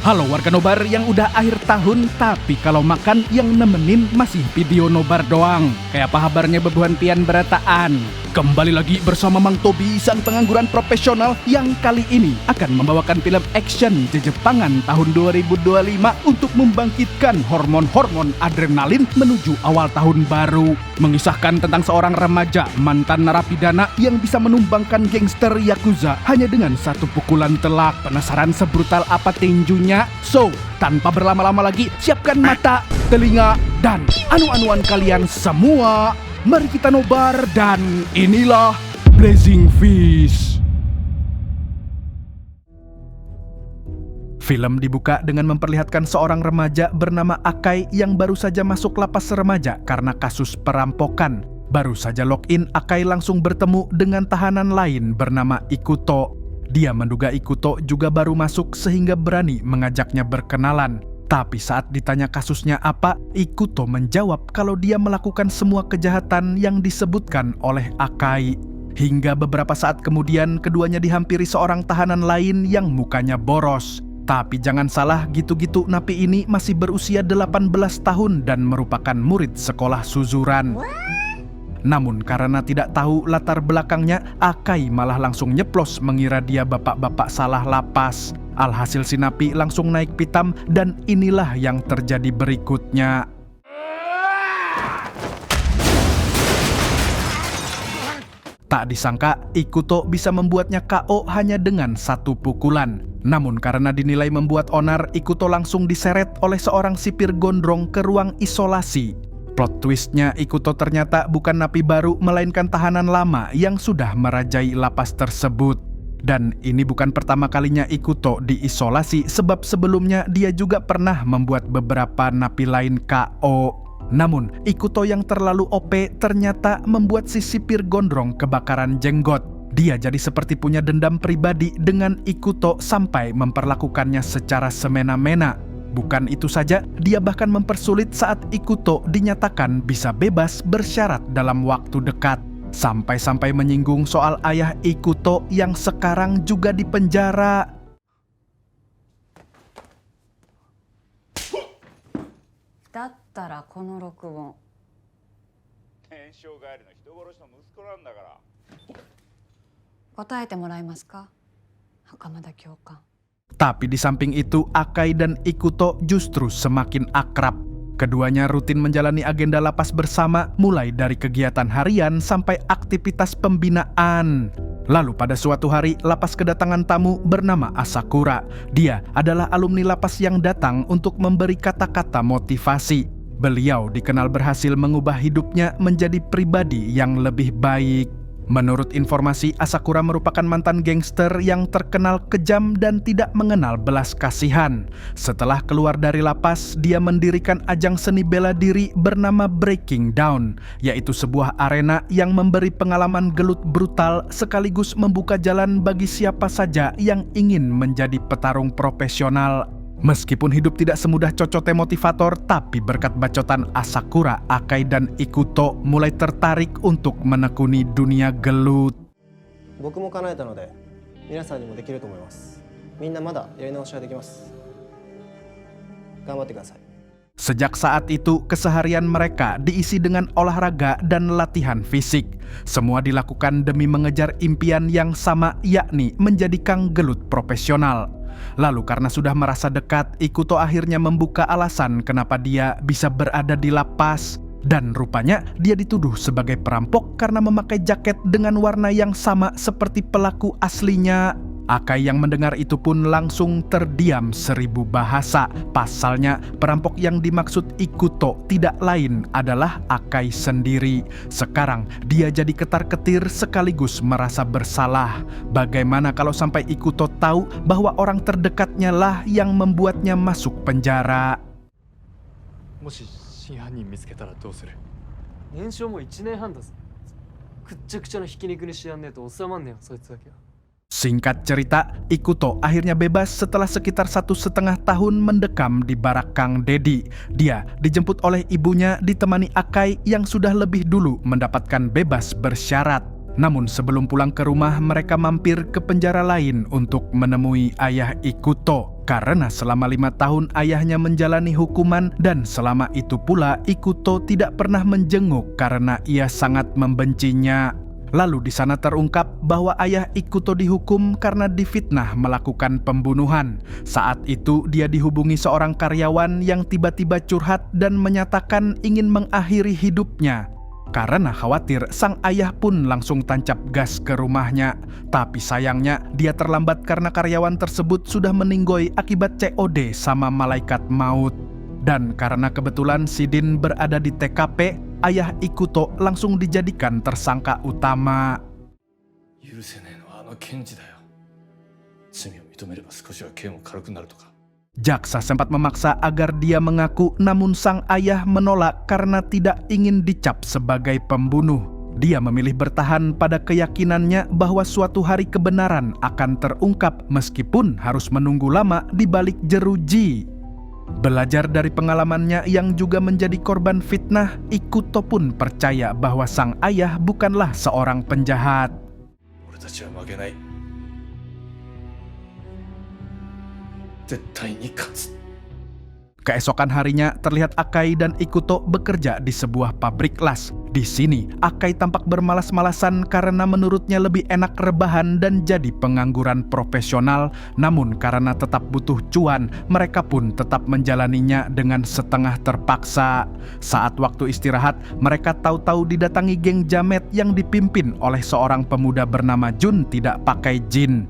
Halo warga nobar yang udah akhir tahun, tapi kalau makan yang nemenin masih video nobar doang. Kayak apa kabarnya bebuantian berataan? Kembali lagi bersama Mang Tobi, sang pengangguran profesional yang kali ini akan membawakan film action Jejepangan tahun 2025 untuk membangkitkan hormon-hormon adrenalin menuju awal tahun baru. Mengisahkan tentang seorang remaja mantan narapidana yang bisa menumbangkan gangster Yakuza hanya dengan satu pukulan telak. Penasaran sebrutal apa tinjunya? So, tanpa berlama-lama lagi, siapkan mata, telinga, dan anu-anuan kalian semua. Mari kita nobar dan inilah Blazing Fish. Film dibuka dengan memperlihatkan seorang remaja bernama Akai yang baru saja masuk lapas remaja karena kasus perampokan. Baru saja login, Akai langsung bertemu dengan tahanan lain bernama Ikuto. Dia menduga Ikuto juga baru masuk sehingga berani mengajaknya berkenalan. Tapi saat ditanya kasusnya apa, Ikuto menjawab kalau dia melakukan semua kejahatan yang disebutkan oleh Akai. Hingga beberapa saat kemudian keduanya dihampiri seorang tahanan lain yang mukanya boros. Tapi jangan salah, gitu-gitu napi ini masih berusia 18 tahun dan merupakan murid sekolah Suzuran. Namun karena tidak tahu latar belakangnya, Akai malah langsung nyeplos mengira dia bapak-bapak salah lapas. Alhasil si napi langsung naik pitam dan inilah yang terjadi berikutnya. Tak disangka, Ikuto bisa membuatnya KO hanya dengan satu pukulan. Namun karena dinilai membuat onar, Ikuto langsung diseret oleh seorang sipir gondrong ke ruang isolasi. Plot twistnya, Ikuto ternyata bukan napi baru, melainkan tahanan lama yang sudah merajai lapas tersebut. Dan ini bukan pertama kalinya Ikuto diisolasi, sebab sebelumnya dia juga pernah membuat beberapa napi lain KO. Namun, Ikuto yang terlalu OP ternyata membuat si sipir gondrong kebakaran jenggot. Dia jadi seperti punya dendam pribadi dengan Ikuto sampai memperlakukannya secara semena-mena. Bukan itu saja, dia bahkan mempersulit saat Ikuto dinyatakan bisa bebas bersyarat dalam waktu dekat. Sampai-sampai menyinggung soal ayah Ikuto yang sekarang juga dipenjara. Tapi di samping itu, Akai dan Ikuto justru semakin akrab. Keduanya rutin menjalani agenda lapas bersama, mulai dari kegiatan harian sampai aktivitas pembinaan. Lalu pada suatu hari, lapas kedatangan tamu bernama Asakura. Dia adalah alumni lapas yang datang untuk memberi kata-kata motivasi. Beliau dikenal berhasil mengubah hidupnya menjadi pribadi yang lebih baik. Menurut informasi, Asakura merupakan mantan gangster yang terkenal kejam dan tidak mengenal belas kasihan. Setelah keluar dari lapas, dia mendirikan ajang seni bela diri bernama Breaking Down, yaitu sebuah arena yang memberi pengalaman gelut brutal sekaligus membuka jalan bagi siapa saja yang ingin menjadi petarung profesional. Meskipun hidup tidak semudah cocote motivator, tapi berkat bacotan Asakura, Akai dan Ikuto mulai tertarik untuk menekuni dunia gelut. Sejak saat itu, keseharian mereka diisi dengan olahraga dan latihan fisik. Semua dilakukan demi mengejar impian yang sama, yakni menjadi kang gelut profesional. Lalu karena sudah merasa dekat, Ikuto akhirnya membuka alasan kenapa dia bisa berada di lapas. Dan rupanya dia dituduh sebagai perampok karena memakai jaket dengan warna yang sama seperti pelaku aslinya. Akai yang mendengar itu pun langsung terdiam 1000 bahasa. Pasalnya, perampok yang dimaksud Ikuto tidak lain adalah Akai sendiri. Sekarang dia jadi ketar-ketir sekaligus merasa bersalah. Bagaimana kalau sampai Ikuto tahu bahwa orang terdekatnya lah yang membuatnya masuk penjara? Singkat cerita, Ikuto akhirnya bebas setelah sekitar 1,5 tahun mendekam di barak Kang Dedi. Dia dijemput oleh ibunya ditemani Akai yang sudah lebih dulu mendapatkan bebas bersyarat. Namun sebelum pulang ke rumah, mereka mampir ke penjara lain untuk menemui ayah Ikuto. Karena selama 5 tahun ayahnya menjalani hukuman dan selama itu pula Ikuto tidak pernah menjenguk karena ia sangat membencinya. Lalu di sana terungkap bahwa ayah Ikuto dihukum karena difitnah melakukan pembunuhan. Saat itu dia dihubungi seorang karyawan yang tiba-tiba curhat dan menyatakan ingin mengakhiri hidupnya. Karena khawatir, sang ayah pun langsung tancap gas ke rumahnya. Tapi sayangnya dia terlambat karena karyawan tersebut sudah meninggoy akibat COD sama malaikat maut. Dan karena kebetulan Sidin berada di TKP, ayah Ikuto langsung dijadikan tersangka utama. Jaksa sempat memaksa agar dia mengaku, namun sang ayah menolak karena tidak ingin dicap sebagai pembunuh. Dia memilih bertahan pada keyakinannya bahwa suatu hari kebenaran akan terungkap meskipun harus menunggu lama di balik jeruji. Belajar dari pengalamannya yang juga menjadi korban fitnah, Ikuto pun percaya bahwa sang ayah bukanlah seorang penjahat. Keesokan harinya terlihat Akai dan Ikuto bekerja di sebuah pabrik las. Di sini Akai tampak bermalas-malasan karena menurutnya lebih enak rebahan dan jadi pengangguran profesional. Namun karena tetap butuh cuan, mereka pun tetap menjalaninya dengan setengah terpaksa. Saat waktu istirahat, mereka tahu-tahu didatangi geng jamet yang dipimpin oleh seorang pemuda bernama Jun tidak pakai jin.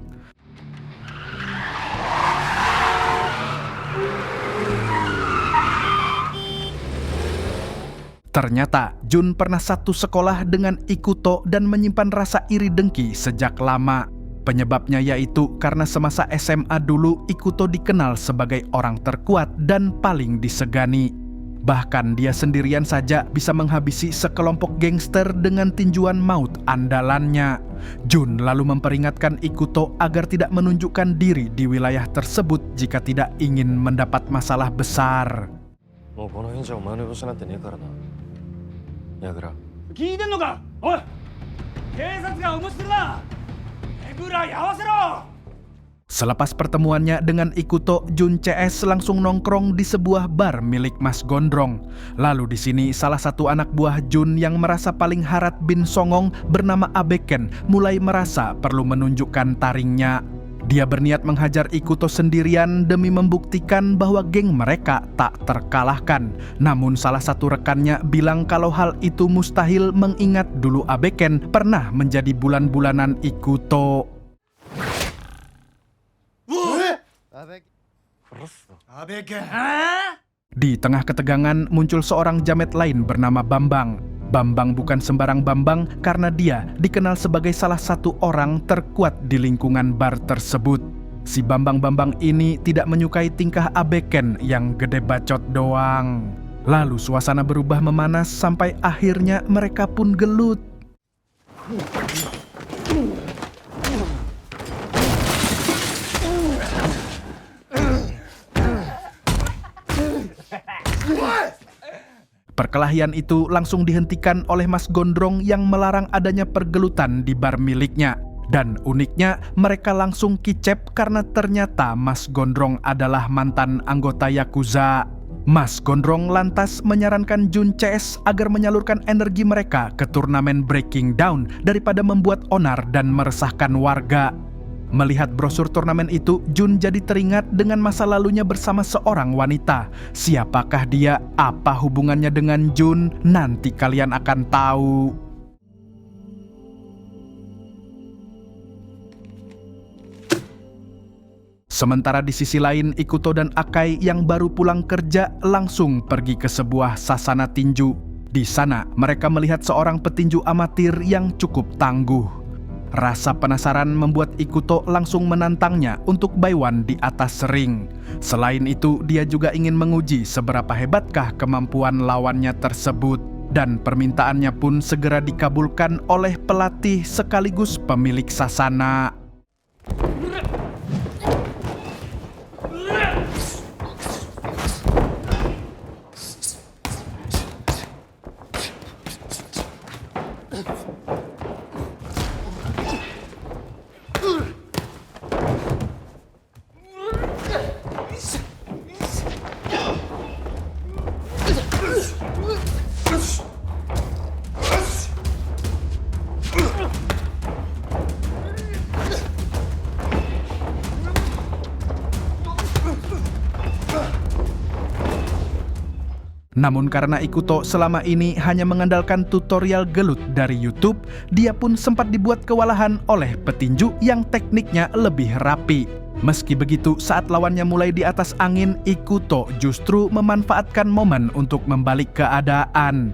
Ternyata Jun pernah satu sekolah dengan Ikuto dan menyimpan rasa iri dengki sejak lama. Penyebabnya yaitu karena semasa SMA dulu Ikuto dikenal sebagai orang terkuat dan paling disegani. Bahkan dia sendirian saja bisa menghabisi sekelompok gangster dengan tinjuan maut andalannya. Jun lalu memperingatkan Ikuto agar tidak menunjukkan diri di wilayah tersebut jika tidak ingin mendapat masalah besar. 聞いてんのかおい警察が面してるな手ぐらい合わせろ Selepas pertemuannya dengan Ikuto, Jun CS langsung nongkrong di sebuah bar milik Mas Gondrong. Lalu di sini salah satu anak buah Jun yang merasa paling harat bin songong bernama Abeken mulai merasa perlu menunjukkan taringnya. Dia berniat menghajar Ikuto sendirian demi membuktikan bahwa geng mereka tak terkalahkan. Namun salah satu rekannya bilang kalau hal itu mustahil mengingat dulu Abeken pernah menjadi bulan-bulanan Ikuto. Di tengah ketegangan muncul seorang jamet lain bernama Bambang. Bambang bukan sembarang Bambang karena dia dikenal sebagai salah satu orang terkuat di lingkungan bar tersebut. Si Bambang-Bambang ini tidak menyukai tingkah Abeken yang gede bacot doang. Lalu suasana berubah memanas sampai akhirnya mereka pun gelut. Perkelahian itu langsung dihentikan oleh Mas Gondrong yang melarang adanya pergelutan di bar miliknya. Dan uniknya mereka langsung kicep karena ternyata Mas Gondrong adalah mantan anggota Yakuza. Mas Gondrong lantas menyarankan Jun CS agar menyalurkan energi mereka ke turnamen Breaking Down daripada membuat onar dan meresahkan warga. Melihat brosur turnamen itu, Jun jadi teringat dengan masa lalunya bersama seorang wanita. Siapakah dia? Apa hubungannya dengan Jun? Nanti kalian akan tahu. Sementara di sisi lain, Ikuto dan Akai yang baru pulang kerja langsung pergi ke sebuah sasana tinju. Di sana, mereka melihat seorang petinju amatir yang cukup tangguh. Rasa penasaran membuat Ikuto langsung menantangnya untuk buy one di atas ring. Selain itu, dia juga ingin menguji seberapa hebatkah kemampuan lawannya tersebut. Dan permintaannya pun segera dikabulkan oleh pelatih sekaligus pemilik sasana. Namun karena Ikuto selama ini hanya mengandalkan tutorial gelut dari YouTube, dia pun sempat dibuat kewalahan oleh petinju yang tekniknya lebih rapi. Meski begitu, saat lawannya mulai di atas angin, Ikuto justru memanfaatkan momen untuk membalik keadaan.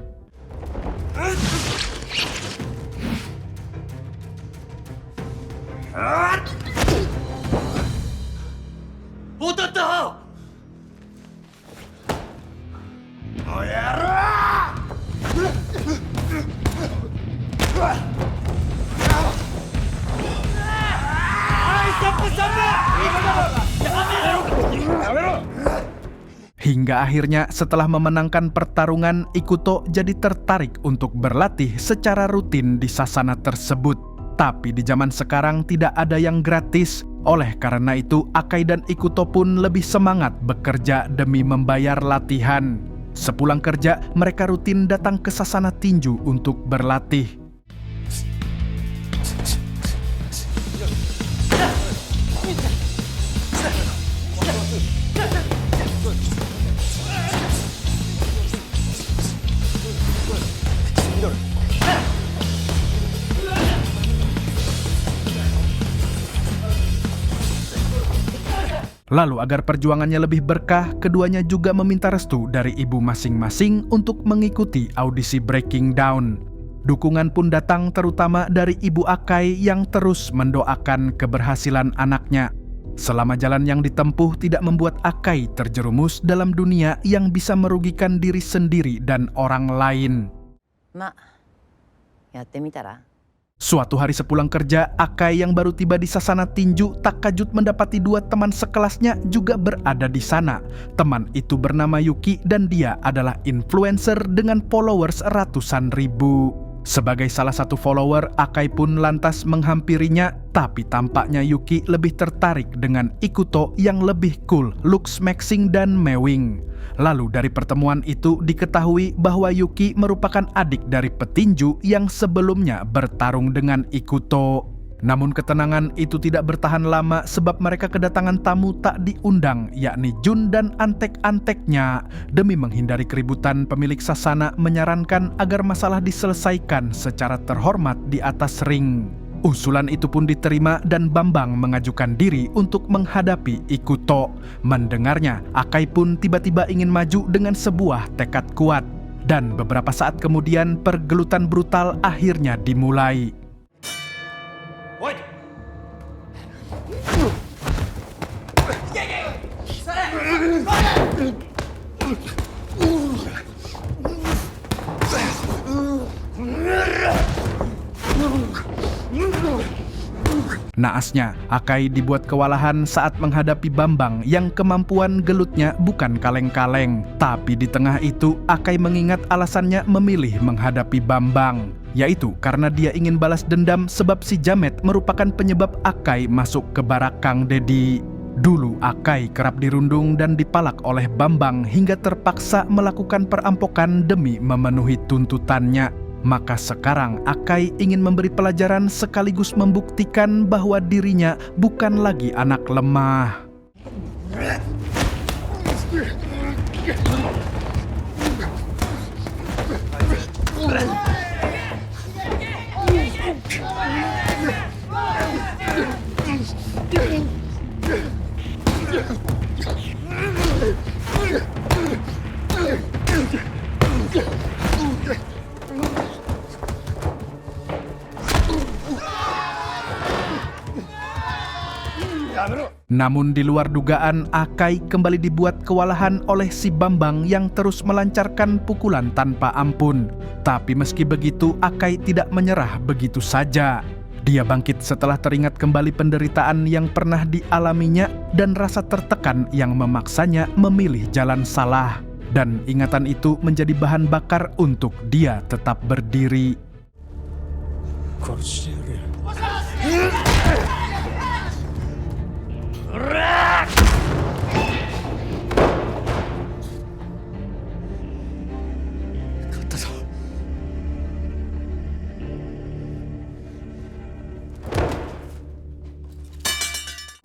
Hingga akhirnya setelah memenangkan pertarungan, Ikuto jadi tertarik untuk berlatih secara rutin di sasana tersebut. Tapi di zaman sekarang tidak ada yang gratis. Oleh karena itu, Akai dan Ikuto pun lebih semangat bekerja demi membayar latihan. Sepulang kerja, mereka rutin datang ke sasana tinju untuk berlatih. Lalu agar perjuangannya lebih berkah, keduanya juga meminta restu dari ibu masing-masing untuk mengikuti audisi Breaking Down. Dukungan pun datang terutama dari ibu Akai yang terus mendoakan keberhasilan anaknya. Selama jalan yang ditempuh tidak membuat Akai terjerumus dalam dunia yang bisa merugikan diri sendiri dan orang lain. Yatte mitara. Suatu hari sepulang kerja, Akai yang baru tiba di sasana tinju tak kajut mendapati dua teman sekelasnya juga berada di sana. Teman itu bernama Yuki dan dia adalah influencer dengan followers ratusan ribu. Sebagai salah satu follower, Akai pun lantas menghampirinya, tapi tampaknya Yuki lebih tertarik dengan Ikuto yang lebih cool, looks maxing dan mewing. Lalu dari pertemuan itu diketahui bahwa Yuki merupakan adik dari petinju yang sebelumnya bertarung dengan Ikuto. Namun ketenangan itu tidak bertahan lama sebab mereka kedatangan tamu tak diundang, yakni Jun dan antek-anteknya. Demi menghindari keributan, pemilik sasana menyarankan agar masalah diselesaikan secara terhormat di atas ring. Usulan itu pun diterima dan Bambang mengajukan diri untuk menghadapi Ikuto. Mendengarnya, Akai pun tiba-tiba ingin maju dengan sebuah tekad kuat. Dan beberapa saat kemudian pergelutan brutal akhirnya dimulai. Naasnya, Akai dibuat kewalahan saat menghadapi Bambang yang kemampuan gelutnya bukan kaleng-kaleng. Tapi di tengah itu, Akai mengingat alasannya memilih menghadapi Bambang, yaitu karena dia ingin balas dendam sebab si Jamet merupakan penyebab Akai masuk ke barak Kang Dedi. Dulu Akai kerap dirundung dan dipalak oleh Bambang hingga terpaksa melakukan perampokan demi memenuhi tuntutannya. Maka sekarang Akai ingin memberi pelajaran sekaligus membuktikan bahwa dirinya bukan lagi anak lemah. Namun di luar dugaan, Akai kembali dibuat kewalahan oleh si Bambang yang terus melancarkan pukulan tanpa ampun. Tapi meski begitu, Akai tidak menyerah begitu saja. Dia bangkit setelah teringat kembali penderitaan yang pernah dialaminya dan rasa tertekan yang memaksanya memilih jalan salah. Dan ingatan itu menjadi bahan bakar untuk dia tetap berdiri.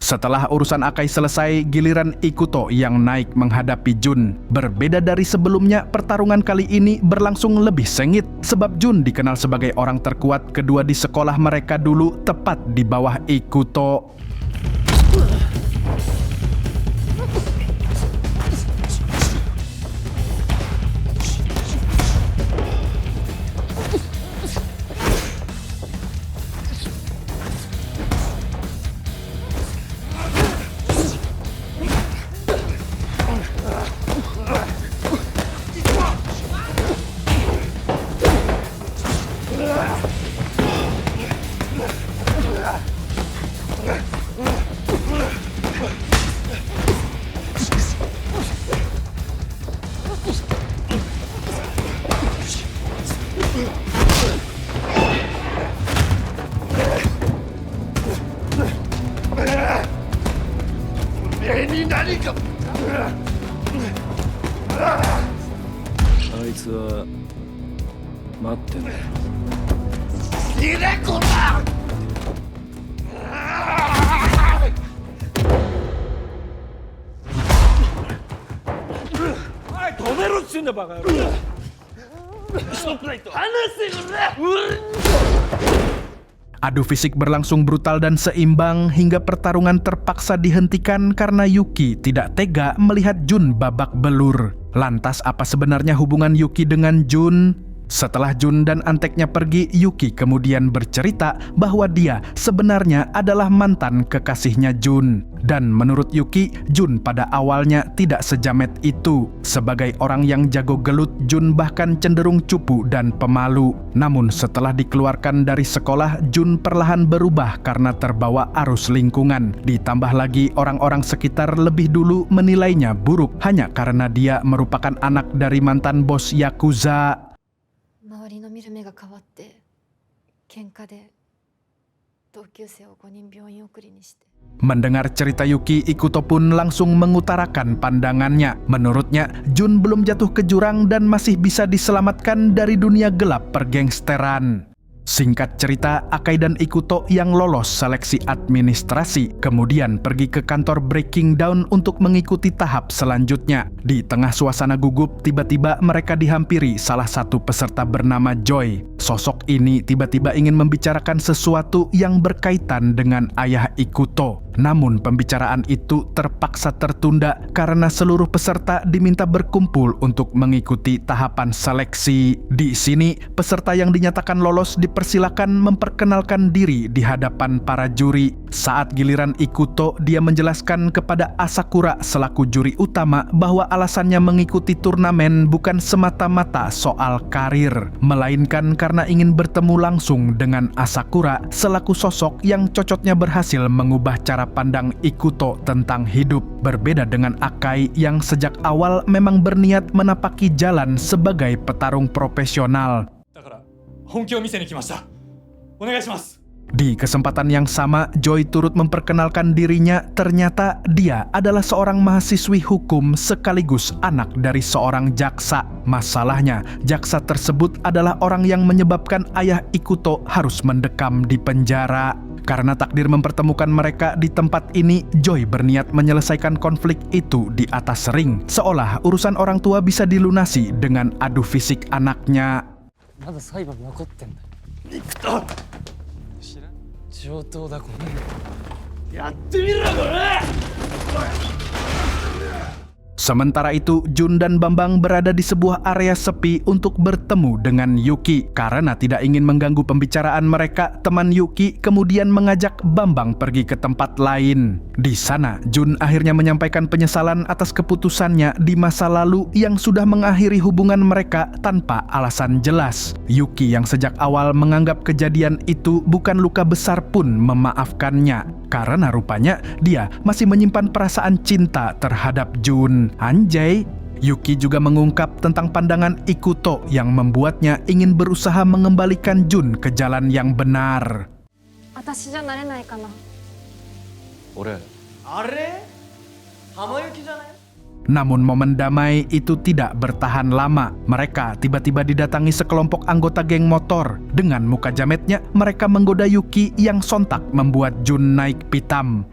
Setelah urusan Akai selesai, giliran Ikuto yang naik menghadapi Jun. Berbeda dari sebelumnya, pertarungan kali ini berlangsung lebih sengit sebab Jun dikenal sebagai orang terkuat kedua di sekolah mereka dulu, tepat di bawah Ikuto. Adu fisik berlangsung brutal dan seimbang hingga pertarungan terpaksa dihentikan karena Yuki tidak tega melihat Jun babak belur. Lantas apa sebenarnya hubungan Yuki dengan Jun? Setelah Jun dan anteknya pergi, Yuki kemudian bercerita bahwa dia sebenarnya adalah mantan kekasihnya Jun. Dan menurut Yuki, Jun pada awalnya tidak sejamet itu. Sebagai orang yang jago gelut, Jun bahkan cenderung cupu dan pemalu. Namun setelah dikeluarkan dari sekolah, Jun perlahan berubah karena terbawa arus lingkungan. Ditambah lagi orang-orang sekitar lebih dulu menilainya buruk hanya karena dia merupakan anak dari mantan bos Yakuza. Mendengar cerita Yuki, Ikuto pun langsung mengutarakan pandangannya. Menurutnya, Jun belum jatuh ke jurang dan masih bisa diselamatkan dari dunia gelap pergengsteran. Singkat cerita, Akai dan Ikuto yang lolos seleksi administrasi kemudian pergi ke kantor Breaking Dawn untuk mengikuti tahap selanjutnya. Di tengah suasana gugup, tiba-tiba mereka dihampiri salah satu peserta bernama Joy. Sosok ini tiba-tiba ingin membicarakan sesuatu yang berkaitan dengan ayah Ikuto. Namun pembicaraan itu terpaksa tertunda karena seluruh peserta diminta berkumpul untuk mengikuti tahapan seleksi. Di sini, peserta yang dinyatakan lolos dipersilakan memperkenalkan diri di hadapan para juri. Saat giliran Ikuto, dia menjelaskan kepada Asakura selaku juri utama bahwa alasannya mengikuti turnamen bukan semata-mata soal karir, melainkan karena ingin bertemu langsung dengan Asakura selaku sosok yang cocoknya berhasil mengubah cara pandang Ikuto tentang hidup. Berbeda dengan Akai yang sejak awal memang berniat menapaki jalan sebagai petarung profesional. Di kesempatan yang sama, Joy turut memperkenalkan dirinya. Ternyata dia adalah seorang mahasiswi hukum sekaligus anak dari seorang jaksa. Masalahnya, jaksa tersebut adalah orang yang menyebabkan ayah Ikuto harus mendekam di penjara. Karena takdir mempertemukan mereka di tempat ini, Joy berniat menyelesaikan konflik itu di atas ring, seolah urusan orang tua bisa dilunasi dengan adu fisik anaknya. Sementara itu, Jun dan Bambang berada di sebuah area sepi untuk bertemu dengan Yuki. Karena tidak ingin mengganggu pembicaraan mereka, teman Yuki kemudian mengajak Bambang pergi ke tempat lain. Di sana, Jun akhirnya menyampaikan penyesalan atas keputusannya di masa lalu yang sudah mengakhiri hubungan mereka tanpa alasan jelas. Yuki yang sejak awal menganggap kejadian itu bukan luka besar pun memaafkannya. Karena rupanya dia masih menyimpan perasaan cinta terhadap Jun. Anjay. Yuki juga mengungkap tentang pandangan Ikuto yang membuatnya ingin berusaha mengembalikan Jun ke jalan yang benar. Namun momen damai itu tidak bertahan lama. Mereka tiba-tiba didatangi sekelompok anggota geng motor. Dengan muka jametnya, mereka menggoda Yuki yang sontak membuat Jun naik pitam.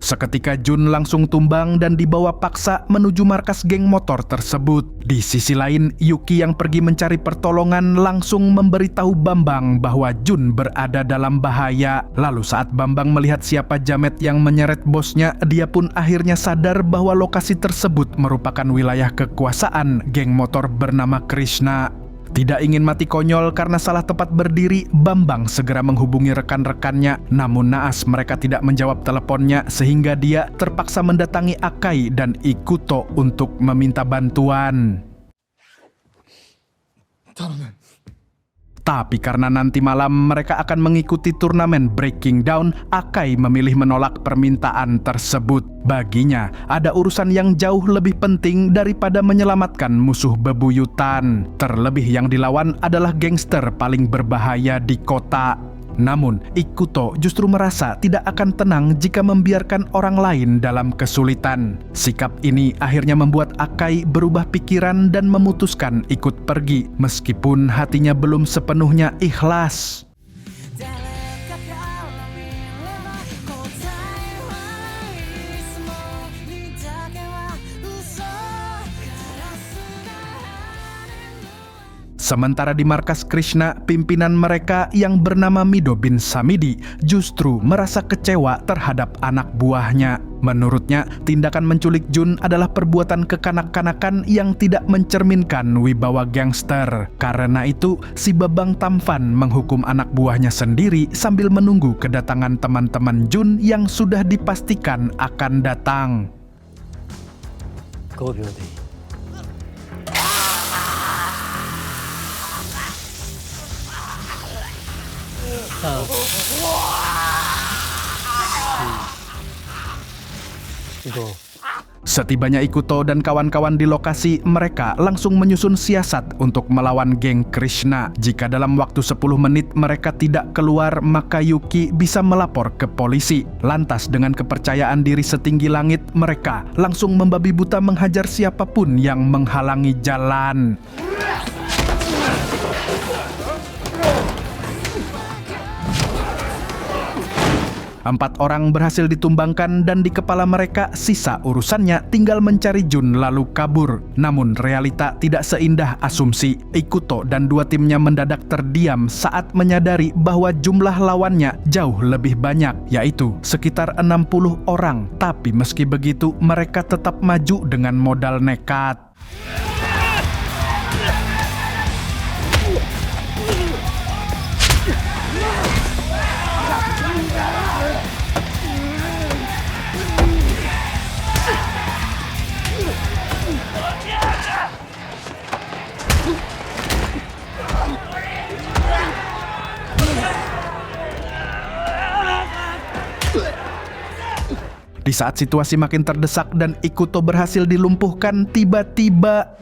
Seketika Jun langsung tumbang dan dibawa paksa menuju markas geng motor tersebut. Di sisi lain, Yuki yang pergi mencari pertolongan langsung memberitahu Bambang bahwa Jun berada dalam bahaya. Lalu saat Bambang melihat siapa jamet yang menyeret bosnya, dia pun akhirnya sadar bahwa lokasi tersebut merupakan wilayah kekuasaan geng motor bernama Krishna. Tidak ingin mati konyol karena salah tempat berdiri, Bambang segera menghubungi rekan-rekannya. Namun naas mereka tidak menjawab teleponnya sehingga dia terpaksa mendatangi Akai dan Ikuto untuk meminta bantuan. Tapi karena nanti malam mereka akan mengikuti turnamen Breaking Down, Akai memilih menolak permintaan tersebut. Baginya, ada urusan yang jauh lebih penting daripada menyelamatkan musuh bebuyutan. Terlebih yang dilawan adalah gangster paling berbahaya di kota. Namun, Ikuto justru merasa tidak akan tenang jika membiarkan orang lain dalam kesulitan. Sikap ini akhirnya membuat Akai berubah pikiran dan memutuskan ikut pergi, meskipun hatinya belum sepenuhnya ikhlas. Sementara di markas Krishna, pimpinan mereka yang bernama Mido bin Samidi justru merasa kecewa terhadap anak buahnya. Menurutnya, tindakan menculik Jun adalah perbuatan kekanak-kanakan yang tidak mencerminkan wibawa gangster. Karena itu, si Babang Tampan menghukum anak buahnya sendiri sambil menunggu kedatangan teman-teman Jun yang sudah dipastikan akan datang. 5秒でいい。Setibanya Ikuto dan kawan-kawan di lokasi, mereka langsung menyusun siasat untuk melawan geng Krishna. Jika dalam waktu 10 menit mereka tidak keluar, maka Yuki bisa melapor ke polisi. Lantas dengan kepercayaan diri setinggi langit, mereka langsung membabi buta menghajar siapapun yang menghalangi jalan. Empat orang berhasil ditumbangkan dan di kepala mereka sisa urusannya tinggal mencari Jun lalu kabur. Namun realita tidak seindah asumsi. Ikuto dan dua timnya mendadak terdiam saat menyadari bahwa jumlah lawannya jauh lebih banyak, yaitu sekitar 60 orang. Tapi meski begitu mereka tetap maju dengan modal nekat. Di saat situasi makin terdesak dan Ikuto berhasil dilumpuhkan, tiba-tiba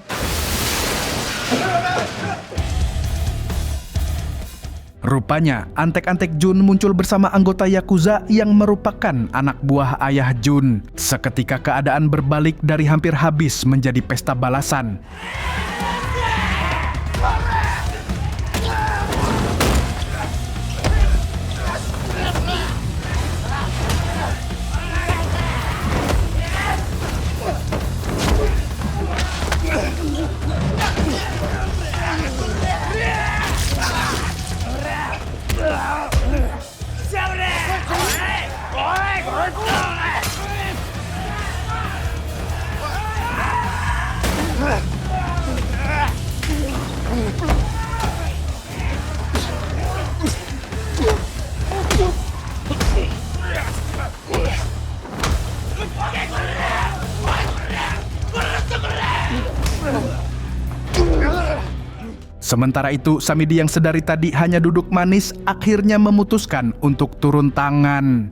rupanya antek-antek Jun muncul bersama anggota Yakuza yang merupakan anak buah ayah Jun. Seketika keadaan berbalik dari hampir habis menjadi pesta balasan. Sementara itu, Samidi yang sedari tadi hanya duduk manis akhirnya memutuskan untuk turun tangan.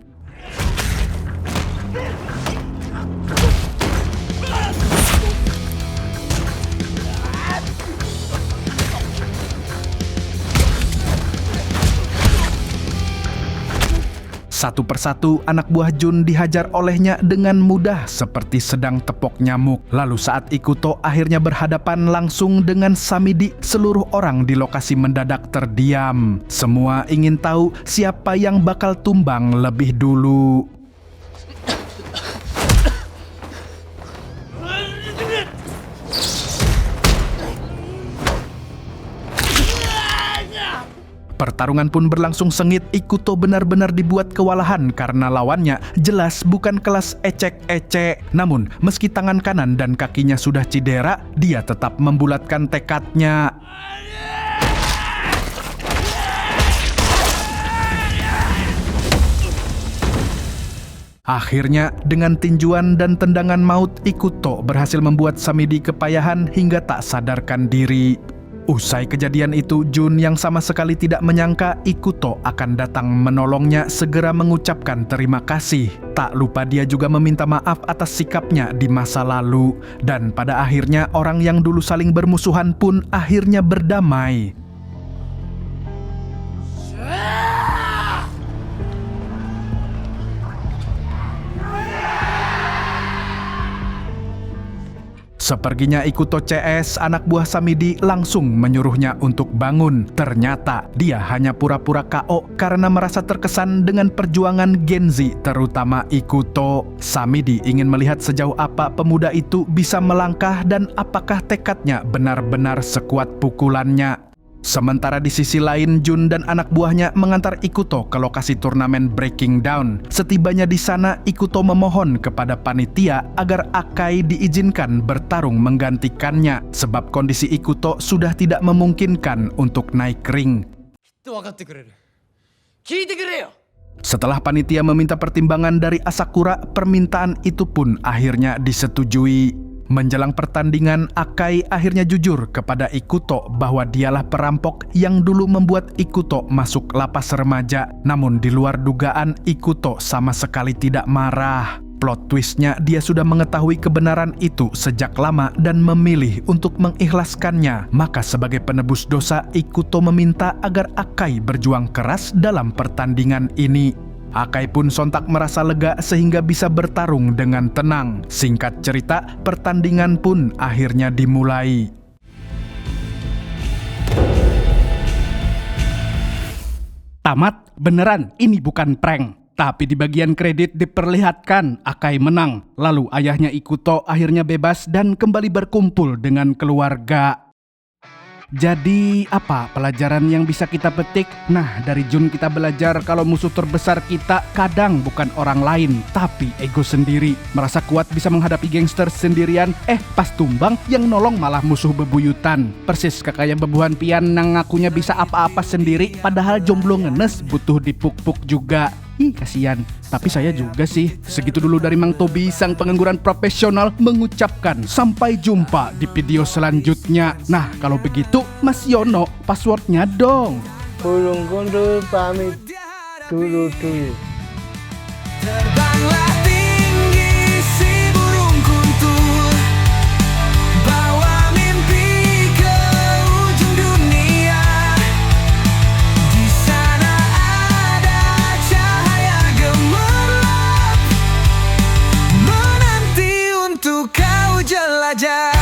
Satu persatu anak buah Jun dihajar olehnya dengan mudah seperti sedang tepok nyamuk. Lalu saat Ikuto akhirnya berhadapan langsung dengan Samidi, seluruh orang di lokasi mendadak terdiam. Semua ingin tahu siapa yang bakal tumbang lebih dulu. Pertarungan pun berlangsung sengit. Ikuto benar-benar dibuat kewalahan karena lawannya jelas bukan kelas ecek-ecek. Namun, meski tangan kanan dan kakinya sudah cedera, dia tetap membulatkan tekadnya. Akhirnya, dengan tinjuan dan tendangan maut, Ikuto berhasil membuat Samidi kepayahan hingga tak sadarkan diri. Usai kejadian itu, Jun yang sama sekali tidak menyangka Ikuto akan datang menolongnya segera mengucapkan terima kasih. Tak lupa dia juga meminta maaf atas sikapnya di masa lalu. Dan pada akhirnya orang yang dulu saling bermusuhan pun akhirnya berdamai. Seperginya Ikuto CS, anak buah Samidi langsung menyuruhnya untuk bangun. Ternyata dia hanya pura-pura KO karena merasa terkesan dengan perjuangan Genzi, terutama Ikuto. Samidi ingin melihat sejauh apa pemuda itu bisa melangkah dan apakah tekadnya benar-benar sekuat pukulannya. Sementara di sisi lain, Jun dan anak buahnya mengantar Ikuto ke lokasi turnamen Breaking Down. Setibanya di sana, Ikuto memohon kepada panitia agar Akai diizinkan bertarung menggantikannya, sebab kondisi Ikuto sudah tidak memungkinkan untuk naik ring. Setelah panitia meminta pertimbangan dari Asakura, permintaan itu pun akhirnya disetujui. Menjelang pertandingan, Akai akhirnya jujur kepada Ikuto bahwa dialah perampok yang dulu membuat Ikuto masuk lapas remaja. Namun di luar dugaan, Ikuto sama sekali tidak marah. Plot twistnya, dia sudah mengetahui kebenaran itu sejak lama dan memilih untuk mengikhlaskannya. Maka sebagai penebus dosa, Ikuto meminta agar Akai berjuang keras dalam pertandingan ini. Akai pun sontak merasa lega sehingga bisa bertarung dengan tenang. Singkat cerita, pertandingan pun akhirnya dimulai. Tamat, beneran ini bukan prank. Tapi di bagian kredit diperlihatkan Akai menang. Lalu ayahnya Ikuto akhirnya bebas dan kembali berkumpul dengan keluarga. Jadi apa pelajaran yang bisa kita petik? Nah, dari Jun kita belajar kalau musuh terbesar kita kadang bukan orang lain, tapi ego sendiri. Merasa kuat bisa menghadapi gangster sendirian, pas tumbang yang nolong malah musuh bebuyutan. Persis kayak bebuhan pian yang ngakunya bisa apa-apa sendiri, padahal jomblo ngenes butuh dipuk-puk juga. Kasihan. Tapi saya juga sih. Segitu dulu dari Mang Tobi, sang pengangguran profesional, mengucapkan sampai jumpa di video selanjutnya. Nah, kalau begitu Mas Yono, passwordnya dong. Burung gundul pamit dulu. Terbanglah tinggi si burung kuntul, bawa mimpi ke ujung dunia. Di sana ada cahaya gemerlap, menanti untuk kau jelajah.